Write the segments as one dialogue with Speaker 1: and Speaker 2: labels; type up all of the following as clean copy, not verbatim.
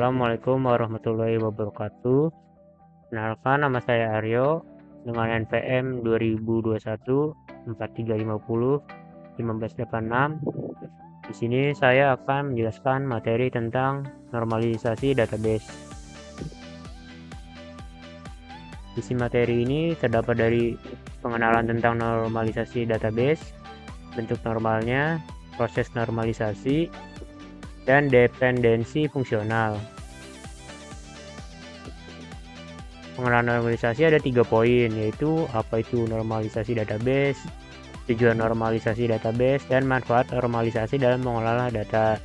Speaker 1: Assalamualaikum warahmatullahi wabarakatuh. Kenalkan, nama saya Aryo dengan NPM 2021 4350 1586. Di sini saya akan menjelaskan materi tentang normalisasi database. Isi materi ini terdapat dari pengenalan tentang normalisasi database, bentuk normalnya, proses normalisasi, dan dependensi fungsional. Pengenalan normalisasi ada 3 poin, yaitu apa itu normalisasi database, tujuan normalisasi database, dan manfaat normalisasi dalam mengelola data.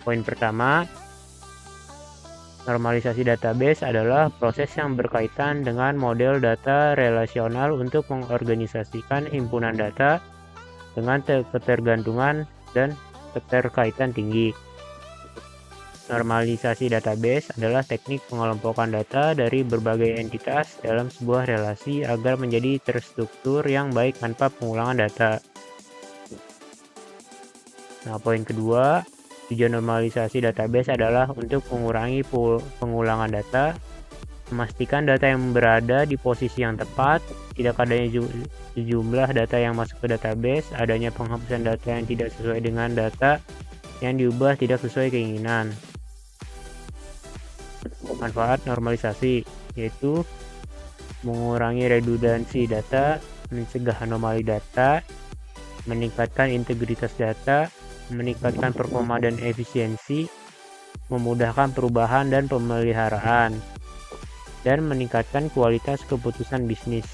Speaker 1: Poin pertama, normalisasi database adalah proses yang berkaitan dengan model data relasional untuk mengorganisasikan himpunan data dengan ketergantungan dan keterkaitan tinggi. Normalisasi database adalah teknik pengelompokan data dari berbagai entitas dalam sebuah relasi agar menjadi terstruktur yang baik tanpa pengulangan data. Nah, poin kedua, tujuan normalisasi database adalah untuk mengurangi pengulangan data, memastikan data yang berada di posisi yang tepat, tidak adanya sejumlah data yang masuk ke database, adanya penghapusan data yang tidak sesuai dengan data yang diubah tidak sesuai keinginan. Manfaat normalisasi yaitu mengurangi redundansi data, mencegah anomali data, meningkatkan integritas data, meningkatkan performa dan efisiensi, memudahkan perubahan dan pemeliharaan, dan meningkatkan kualitas keputusan bisnis.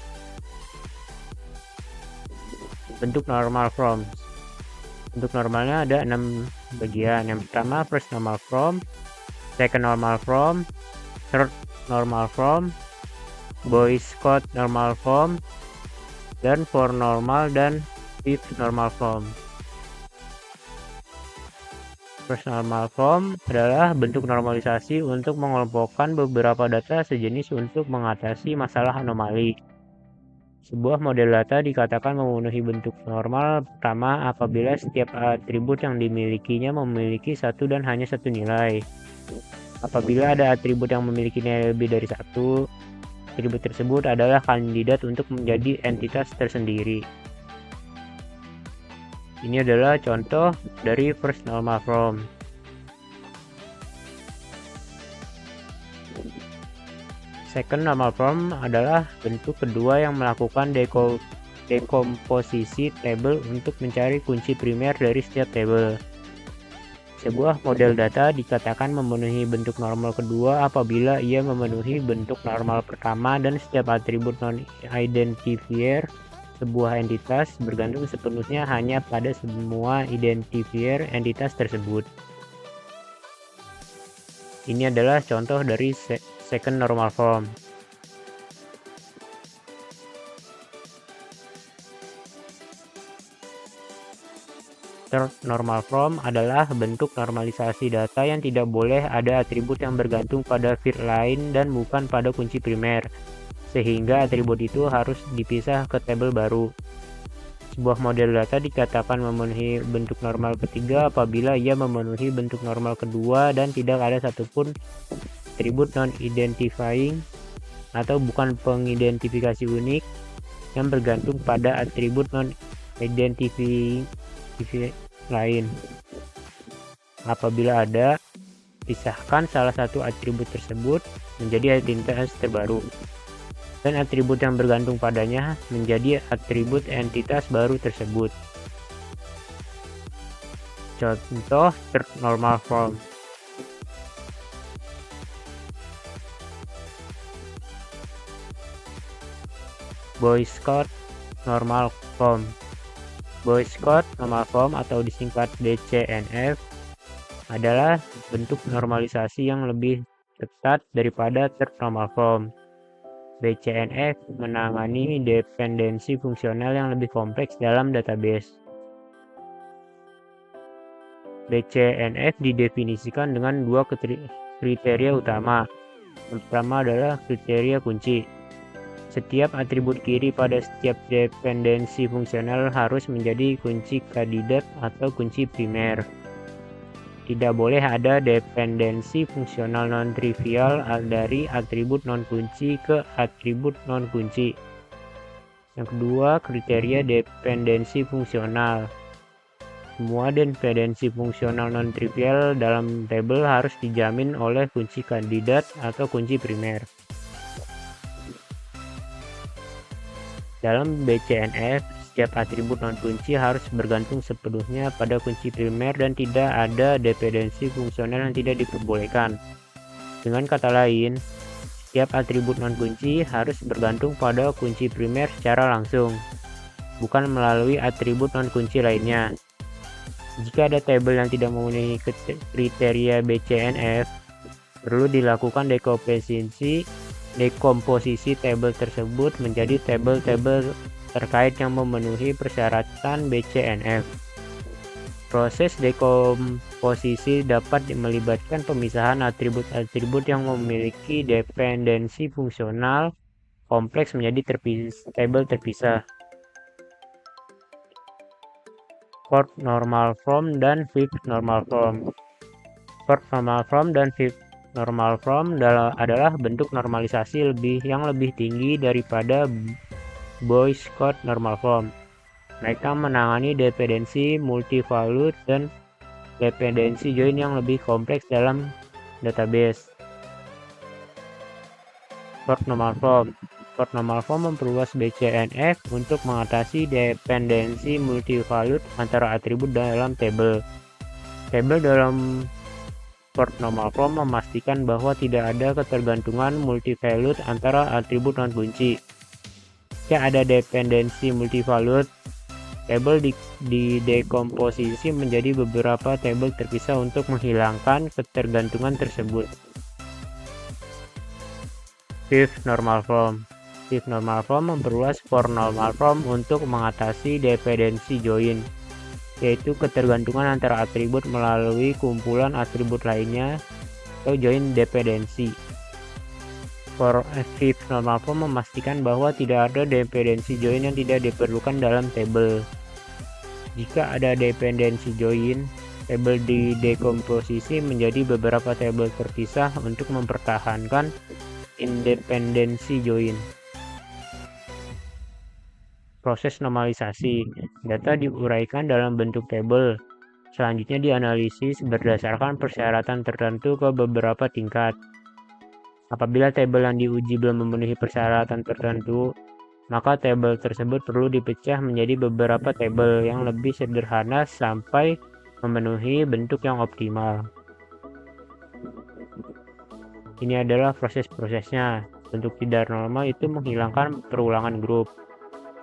Speaker 1: Bentuk normal forms. Bentuk normalnya ada 6 bagian. Yang pertama, first normal form, second normal form, third normal form, Boyce Codd normal form, dan four normal dan fifth normal form. First normal form adalah bentuk normalisasi untuk mengelompokkan beberapa data sejenis untuk mengatasi masalah anomali. Sebuah model data dikatakan memenuhi bentuk normal pertama apabila setiap atribut yang dimilikinya memiliki satu dan hanya satu nilai. Apabila ada atribut yang memiliki nilai lebih dari satu, atribut tersebut adalah kandidat untuk menjadi entitas tersendiri. Ini adalah contoh dari first normal form. Second normal form adalah bentuk kedua yang melakukan dekomposisi tabel untuk mencari kunci primer dari setiap tabel. Sebuah model data dikatakan memenuhi bentuk normal kedua apabila ia memenuhi bentuk normal pertama dan setiap atribut non-identifier sebuah entitas bergantung sepenuhnya hanya pada semua identifier entitas tersebut. Ini adalah contoh dari second normal form. Third normal form adalah bentuk normalisasi data yang tidak boleh ada atribut yang bergantung pada field lain dan bukan pada kunci primer, sehingga atribut itu harus dipisah ke tabel baru. Sebuah model data dikatakan memenuhi bentuk normal ketiga apabila ia memenuhi bentuk normal kedua dan tidak ada satupun atribut non-identifying atau bukan pengidentifikasi unik yang bergantung pada atribut non-identifying lain. Apabila ada, pisahkan salah satu atribut tersebut menjadi entitas terbaru dan atribut yang bergantung padanya menjadi atribut entitas baru tersebut. Contoh third normal form. Boyce Codd normal form. Boyce Codd normal form atau disingkat BCNF adalah bentuk normalisasi yang lebih ketat daripada third normal form. BCNF menangani dependensi fungsional yang lebih kompleks dalam database. BCNF didefinisikan dengan dua kriteria utama. Yang pertama adalah kriteria kunci. Setiap atribut kiri pada setiap dependensi fungsional harus menjadi kunci kandidat atau kunci primer. Tidak boleh ada dependensi fungsional non-trivial dari atribut non-kunci ke atribut non-kunci. Yang kedua, kriteria dependensi fungsional. Semua dependensi fungsional non-trivial dalam tabel harus dijamin oleh kunci kandidat atau kunci primer. Dalam BCNF, setiap atribut non-kunci harus bergantung sepenuhnya pada kunci primer dan tidak ada dependensi fungsional yang tidak diperbolehkan. Dengan kata lain, setiap atribut non-kunci harus bergantung pada kunci primer secara langsung, bukan melalui atribut non-kunci lainnya. Jika ada tabel yang tidak memenuhi kriteria BCNF, perlu dilakukan dekomposisi tabel tersebut menjadi tabel-tabel terkait yang memenuhi persyaratan BCNF. Proses dekomposisi dapat melibatkan pemisahan atribut-atribut yang memiliki dependensi fungsional kompleks menjadi tabel terpisah. Fourth normal form dan fifth normal form. Fourth normal form dan fifth normal form adalah bentuk normalisasi yang lebih tinggi daripada Boyce-Codd normal form. Mereka menangani dependensi multivalue dan dependensi join yang lebih kompleks dalam database. Fourth normal form. Fourth normal form memperluas BCNF untuk mengatasi dependensi multivalue antara atribut dalam tabel. Tabel dalam fourth normal form memastikan bahwa tidak ada ketergantungan multivalue antara atribut non-kunci. Jika ada dependensi multivalue, tabel didekomposisi menjadi beberapa tabel terpisah untuk menghilangkan ketergantungan tersebut. Fifth normal form. Fifth normal form memperluas fourth normal form untuk mengatasi dependensi join, yaitu ketergantungan antara atribut melalui kumpulan atribut lainnya atau join dependensi. Fifth normal form memastikan bahwa tidak ada dependensi join yang tidak diperlukan dalam tabel. Jika ada dependensi join, tabel didekomposisi menjadi beberapa tabel terpisah untuk mempertahankan independensi join. Proses normalisasi. Data diuraikan dalam bentuk tabel. Selanjutnya dianalisis berdasarkan persyaratan tertentu ke beberapa tingkat. Apabila tabel yang diuji belum memenuhi persyaratan tertentu, maka tabel tersebut perlu dipecah menjadi beberapa tabel yang lebih sederhana sampai memenuhi bentuk yang optimal. Ini adalah proses-prosesnya. Bentuk tidak normal itu menghilangkan perulangan grup.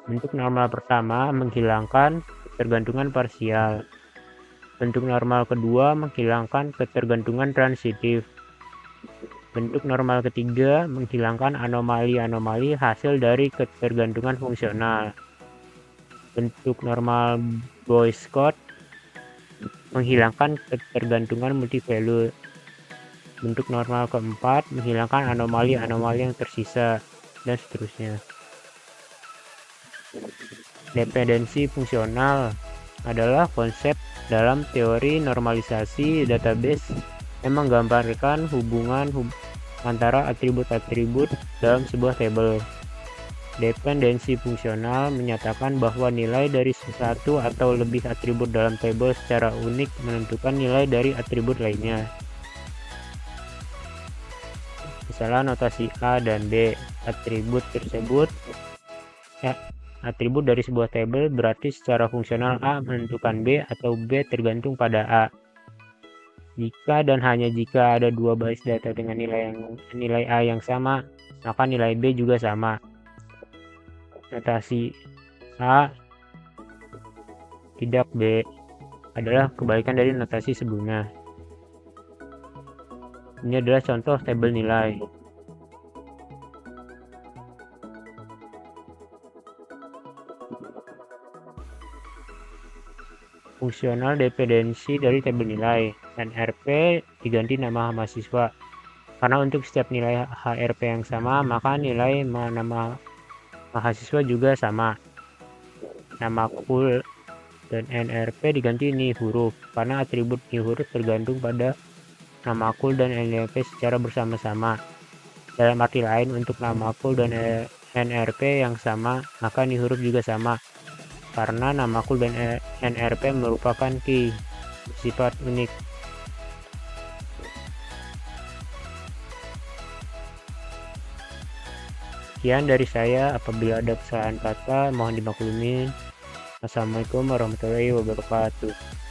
Speaker 1: Bentuk normal pertama menghilangkan ketergantungan parsial. Bentuk normal kedua menghilangkan ketergantungan transitif. Bentuk normal ketiga menghilangkan anomali-anomali hasil dari ketergantungan fungsional. Bentuk normal Boyce-Codd menghilangkan ketergantungan multivalue. Bentuk normal keempat menghilangkan anomali-anomali yang tersisa, dan seterusnya. Dependensi fungsional adalah konsep dalam teori normalisasi database yang menggambarkan hubungan antara atribut-atribut dalam sebuah tabel. Dependensi fungsional menyatakan bahwa nilai dari satu atau lebih atribut dalam tabel secara unik menentukan nilai dari atribut lainnya. Misalnya notasi A dan B, atribut tersebut atribut dari sebuah tabel berarti secara fungsional A menentukan B atau B tergantung pada A. Jika dan hanya jika ada dua basis data dengan nilai A yang sama, maka nilai B juga sama. Notasi A tidak B adalah kebalikan dari notasi sebelumnya. Ini adalah contoh tabel nilai. Fungsional dependensi dari tabel nilai. NRP diganti nama mahasiswa. Karena untuk setiap nilai HRP yang sama, maka nilai nama mahasiswa juga sama. Nama dan NRP diganti nih huruf, karena atribut nih huruf tergantung pada namakul dan NRP secara bersama-sama. Dalam arti lain, untuk namakul dan NRP yang sama, maka nih huruf juga sama, karena namakul dan NRP merupakan key bersifat unik. Sekian dari saya, apabila ada kesalahan kata mohon dimaklumi. Assalamualaikum warahmatullahi wabarakatuh.